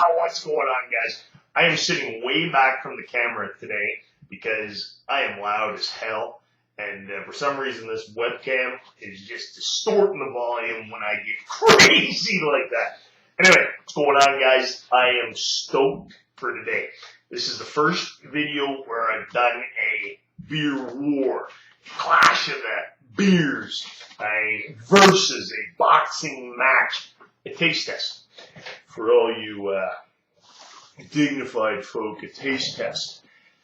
What's going on, guys? I am sitting way back from the camera today because I am loud as hell, and for some reason this webcam is just distorting the volume when I get crazy like that. Anyway, what's going on, guys? I am stoked for today. This is the first video where I've done a beer war, clash of the beers, versus a boxing match, a taste test. For all you dignified folk, a taste test.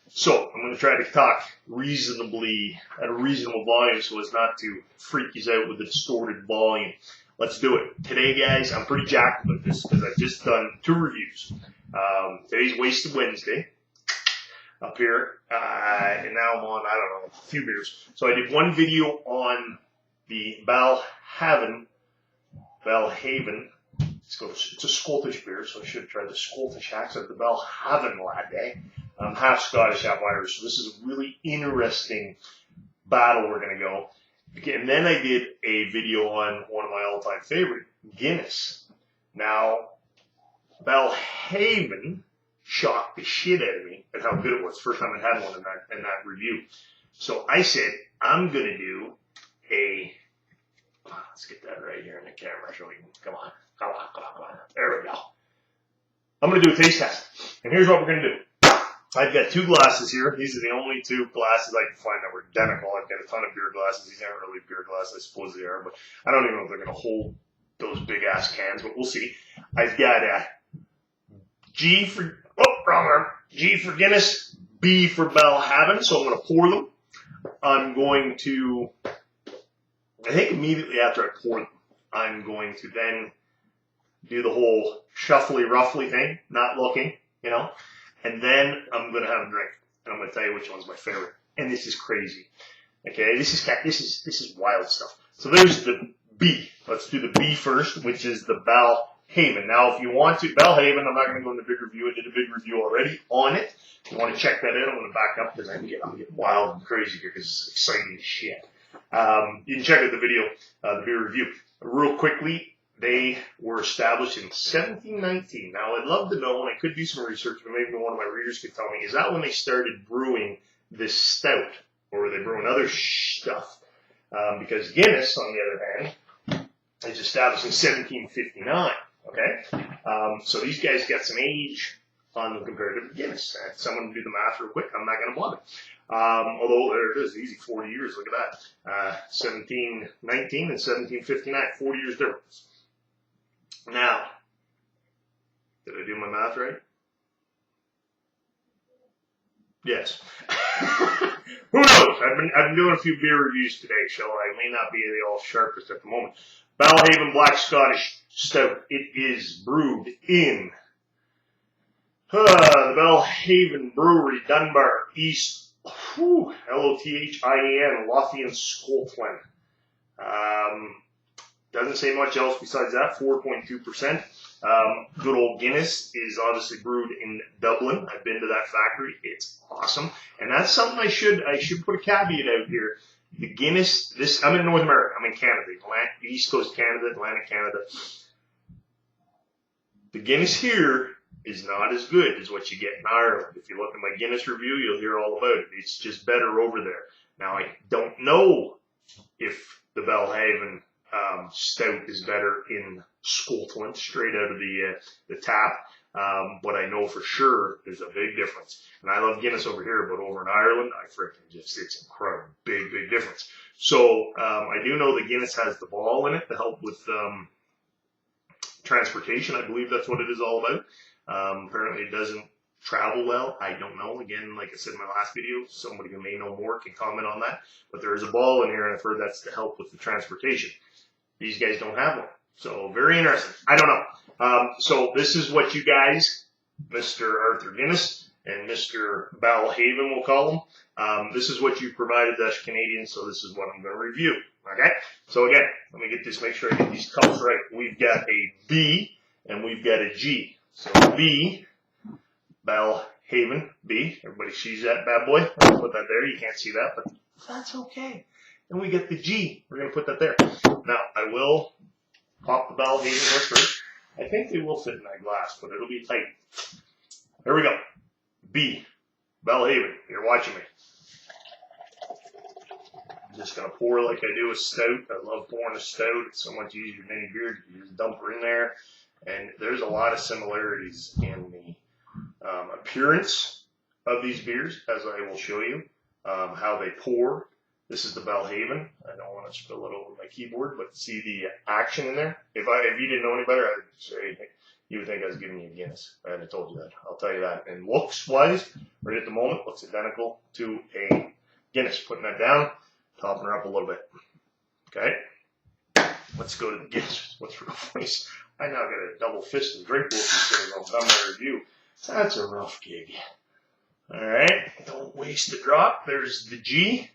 So I'm going to try to talk reasonably at a reasonable volume so as not to freak you out with the distorted volume. Let's do it. Today, guys, I'm pretty jacked about this because I've just done 2 reviews. Today's Wasted Wednesday up here, and now I'm on, I don't know, a few beers. So I did one video on the Belhaven. It's a Scottish beer, so I should try the Scottish accent. The Belhaven Latte. I'm half Scottish, half Irish, so this is a really interesting battle we're going to go. And then I did a video on one of my all-time favorite, Guinness. Now, Belhaven shocked the shit out of me at how good it was. First time I had one in that review. So I said, I'm going to do a... Let's get that right here in the camera so we can... Come on. There we go. I'm going to do a taste test. And here's what we're going to do. I've got 2 glasses here. These are the only 2 glasses I can find that were identical. I've got a ton of beer glasses. These aren't really beer glasses. I suppose they are, but I don't even know if they're going to hold those big-ass cans, but we'll see. I've got a G for... Oh, wrong arm. G for Guinness, B for Belhaven, so I'm going to pour them. I'm going to... I think immediately after I pour them, I'm going to then do the whole shuffly, roughly thing, not looking, you know, and then I'm going to have a drink, and I'm going to tell you which one's my favorite. And this is crazy. Okay, this is wild stuff. So there's the B. Let's do the B first, which is the Belhaven. Now, if you want to, Belhaven, I'm not going to go into a big review. I did a big review already on it. If you want to check that out, I'm going to back up because I'm getting wild and crazy here because it's exciting as shit. You can check out the video, the beer review. Real quickly, they were established in 1719. Now, I'd love to know, and I could do some research, but maybe one of my readers could tell me, is that when they started brewing this stout, or were they brewing other stuff? Because Guinness, on the other hand, is established in 1759, okay? So these guys got some age on them compared to Guinness. Someone do the math real quick. I'm not going to bother. Although there it is, easy 40 years, look at that. 1719 and 1759, 40 years difference. Now, did I do my math right? Yes. Who knows? I've been doing a few beer reviews today, so I may not be the all sharpest at the moment. Belhaven Black Scottish Stout. It is brewed in the Belhaven Brewery, Dunbar, East Lothian, Lothian, Scotland. Doesn't say much else besides that, 4.2%. Good old Guinness is obviously brewed in Dublin. I've been to that factory. It's awesome. And that's something I should put a caveat out here. The Guinness, I'm in North America. I'm in Canada, East Coast Canada, Atlantic Canada. The Guinness here is not as good as what you get in Ireland. If you look at my Guinness review, you'll hear all about it. It's just better over there. Now, I don't know if the Belhaven stout is better in Scotland, straight out of the tap, but I know for sure there's a big difference. And I love Guinness over here, but over in Ireland, it's incredible. Big, big difference. So I do know that Guinness has the ball in it to help with transportation. I believe that's what it is all about. Apparently it doesn't travel well. I don't know. Again, like I said in my last video, somebody who may know more can comment on that. But there is a ball in here, and I've heard that's to help with the transportation. These guys don't have one. So very interesting. I don't know. So this is what you guys, Mr. Arthur Guinness and Mr. Belhaven, we'll call them. This is what you provided us Canadians, so this is what I'm going to review. Okay? So again, let me get this, make sure I get these cups right. We've got a B and we've got a G. So B, Belhaven, B. Everybody sees that bad boy? I'll put that there. You can't see that, but that's okay. And we get the G. We're going to put that there. Now, I will pop the Belhaven here first. I think they will fit in that glass, but it'll be tight. There we go. B. Belhaven. You're watching me. I'm just going to pour like I do a stout. I love pouring a stout. It's so much easier than any beer. You just dump her in there. And there's a lot of similarities in the appearance of these beers, as I will show you. How they pour. This is the Belhaven. I don't want to spill it over my keyboard, but see the action in there? If you didn't know any better, I'd say you would think I was giving you a Guinness. I hadn't told you that. I'll tell you that. And looks-wise, right at the moment, looks identical to a Guinness. Putting that down, topping her up a little bit. Okay? Let's go to the Guinness. What's real funny? I now got a double fist and drink both these things on time my review. That's a rough gig. Alright, don't waste the drop. There's the G.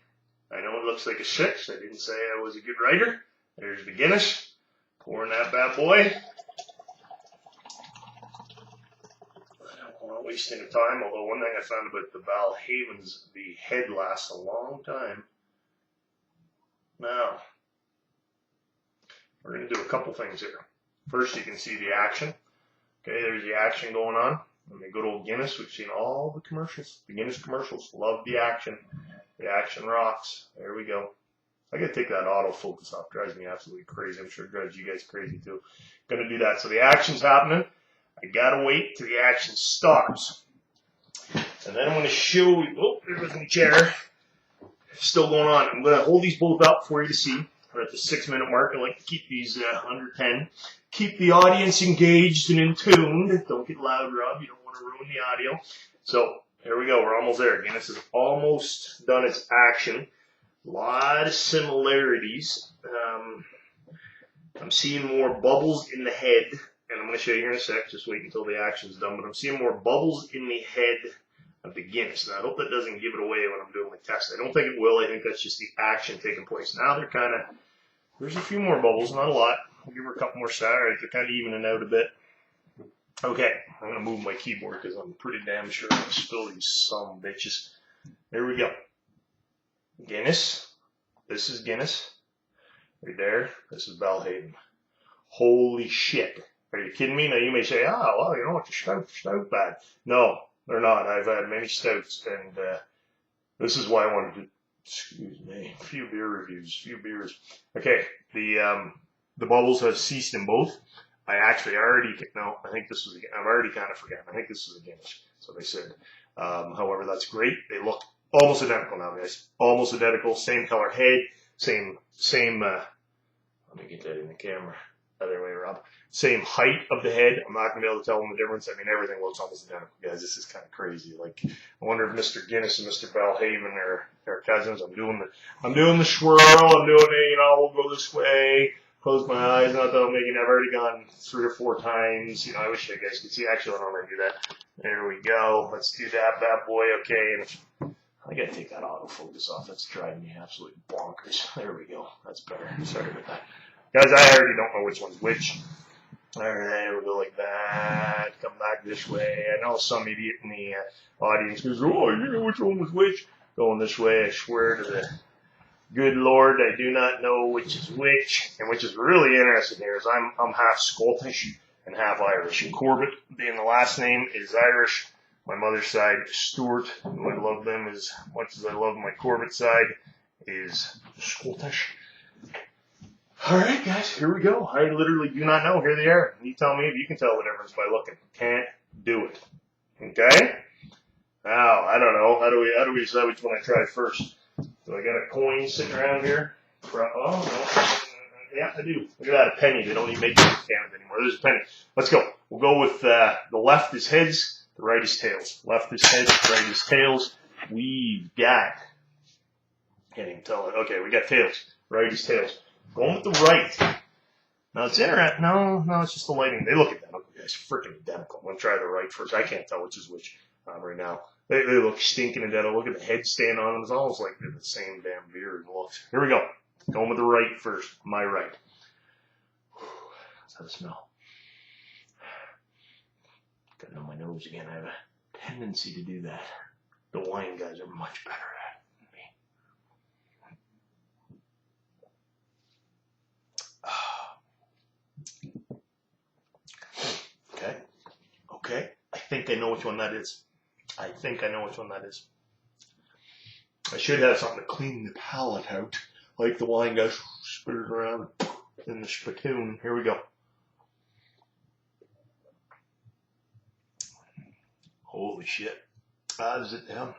I know it looks like a 6. I didn't say I was a good writer. There's the Guinness. Pouring that bad boy. I don't want to waste any time, although one thing I found about the Belhavens, the head lasts a long time. Now, we're going to do a couple things here. First, you can see the action. Okay, there's the action going on. And the good old Guinness, we've seen all the commercials. The Guinness commercials, love the action. The action rocks. There we go. I gotta take that autofocus off. Drives me absolutely crazy. I'm sure it drives you guys crazy too. Gonna do that. So the action's happening. I gotta wait till the action stops. And then I'm gonna show you. Oh, there goes my chair. Still going on. I'm gonna hold these both up for you to see. We're at the 6-minute mark. I like to keep these under 10. Keep the audience engaged and in tune. Don't get loud, Rob. You don't want to ruin the audio. So here we go. We're almost there. Guinness has almost done its action. A lot of similarities. I'm seeing more bubbles in the head, and I'm going to show you here in a sec. Just wait until the action's done. But I'm seeing more bubbles in the head of the Guinness. Now, I hope that doesn't give it away when I'm doing my test. I don't think it will. I think that's just the action taking place. Now they're kind of, there's a few more bubbles, not a lot. I'll give her a couple more shots. They're kind of evening out a bit. Okay, I'm going to move my keyboard because I'm pretty damn sure I'm going to spill these some bitches. There we go. Guinness. This is Guinness. Right there. This is Belhaven. Holy shit. Are you kidding me? Now you may say, oh, well, you know what, your stout bad. No, they're not. I've had many stouts, and this is why I wanted to, excuse me, a few beer reviews, a few beers. Okay, the bubbles have ceased in both. I think this was, I've already kind of forgotten. I think this is a Guinness. So they said. However, that's great. They look almost identical now, guys. Almost identical. Same color head. Same, let me get that in the camera. Other way, Rob. Same height of the head. I'm not going to be able to tell them the difference. I mean, everything looks almost identical, guys. This is kind of crazy. Like, I wonder if Mr. Guinness and Mr. Belhaven are cousins. I'm doing the swirl. I'm doing it, we'll go this way. Close my eyes, not that I'm making. I've already gone 3 or 4 times. I wish you guys could see. Actually, I don't want to do that. There we go. Let's do that bad boy. Okay. And I got to take that autofocus off. That's driving me absolutely bonkers. There we go. That's better. Sorry about that. Guys, I already don't know which one's which. All right, we'll go like that. Come back this way. I know some idiot in the audience goes, oh, you know which one was which. Going this way, I swear to the good Lord, I do not know which is which. And which is really interesting here is I'm half Scottish and half Irish. And Corbett, being the last name, is Irish. My mother's side is Stewart, who I love them as much as I love my Corbett side, is Scottish. All right, guys, here we go. I literally do not know. Here they are. You tell me if you can tell the difference by looking. Can't do it. Okay? Now, I don't know. How do we decide which one I try first? Do I got a coin sitting around here? Oh, no. Yeah, I do. Look at that, a penny. They don't even make these cans anymore. There's a penny. Let's go. We'll go with the left is heads, the right is tails. Left is heads, right is tails. We've got, can't even tell it. Okay, we got tails. Right is tails. Going with the right. Now it's interesting. No, it's just the lighting. They look identical, guys. Freaking identical. I'm going to try the right first. I can't tell which is which right now. They look stinking identical. Look at the head stand on them. It's almost like they're the same damn beer in looks. Here we go. Going with the right first. My right. How's that smell? Got it on my nose again. I have a tendency to do that. The wine guys are much better at it than me. I know which one that is. I think I know which one that is. I should have something to clean the palate out, like the wine guys spit it around in the spittoon. Here we go. Holy shit. Is it down?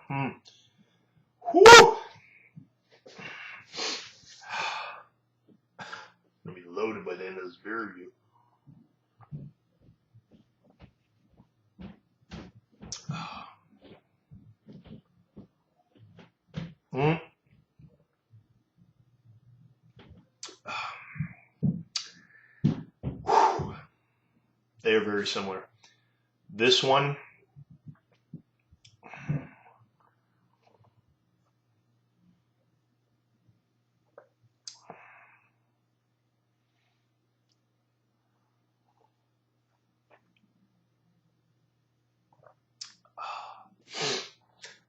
Whoo! Gonna be loaded by the end of this beer review. They are very similar. This one,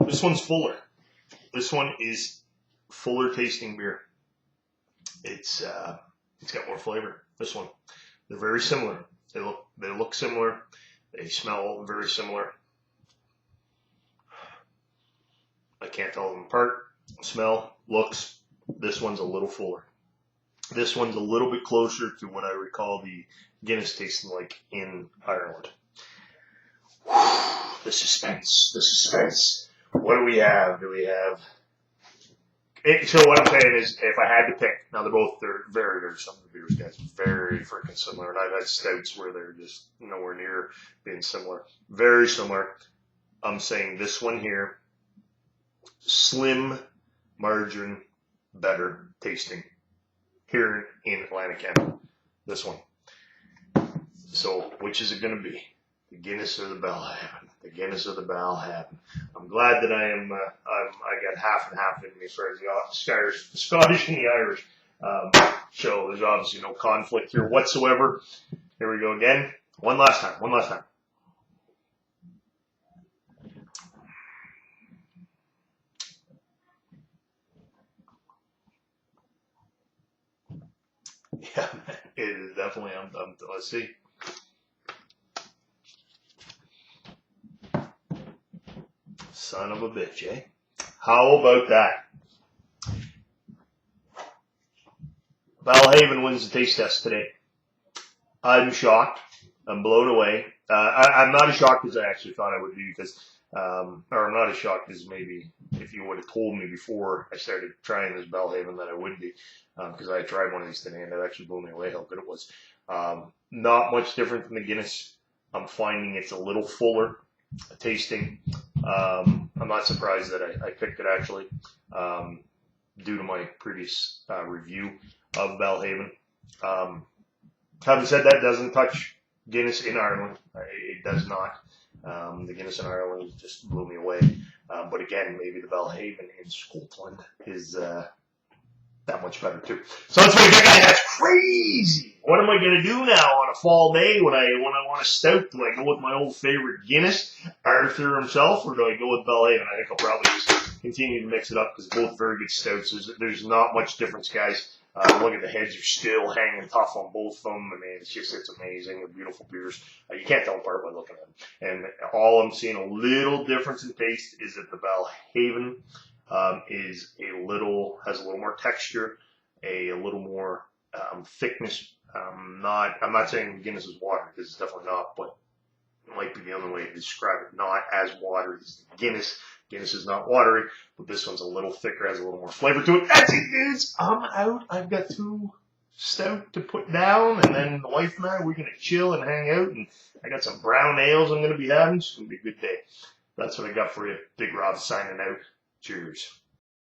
this one's fuller. This one is fuller tasting beer. It's got more flavor. This one, they're very similar. They look similar. They smell very similar. I can't tell them apart. Smell, looks. This one's a little fuller. This one's a little bit closer to what I recall the Guinness tasting like in Ireland. The suspense. The suspense. What do we have? So what I'm saying is, if I had to pick, now they're very, very similar beers, guys. Very freaking similar. And I've had stouts where they're just nowhere near being similar. Very similar. I'm saying this one here, slim margin, better tasting here in Atlantic Canada. This one. So which is it going to be? The Guinness or the Belhaven? The Guinness or the Belhaven? I'm glad that I got half and half in me as far as the Scottish and the Irish. So there's obviously no conflict here whatsoever. Here we go again. One last time. Yeah, man, it is definitely. Let's see. Son of a bitch, eh? How about that? Belhaven wins the taste test today. I'm shocked. I'm blown away. I'm not as shocked as I actually thought I would be because, or I'm not as shocked as maybe if you would have told me before I started trying this Belhaven that I would be, because I tried one of these today and it actually blew me away how good it was. Not much different from the Guinness. I'm finding it's a little fuller tasting. I'm not surprised that I picked it actually, due to my previous review of Belhaven. Having said that, doesn't touch Guinness in Ireland. It does not. The Guinness in Ireland just blew me away. But again, maybe the Belhaven in Scotland is that much better too. So that's what I got, guys. That's crazy. What am I gonna do now on a fall day when I want a stout? Do I go with my old favorite Guinness, Arthur himself, or do I go with Belhaven? I think I'll probably just continue to mix it up because both very good stouts. There's not much difference, guys. Look at the heads; are still hanging tough on both of them. I mean, it's amazing. They're beautiful beers. You can't tell them apart by looking at them. And all I'm seeing a little difference in taste is that the Belhaven has a little more texture, a little more thickness. I'm not saying Guinness is water, because it's definitely not, but it might be the only way to describe it. Not as watery as Guinness. Guinness is not watery, but this one's a little thicker, has a little more flavor to it. That's it, dudes. I'm out. I've got 2 stout to put down, and then the wife and I, we're going to chill and hang out, and I got some brown ales I'm going to be having. It's going to be a good day. That's what I got for you. Big Rob signing out. Cheers.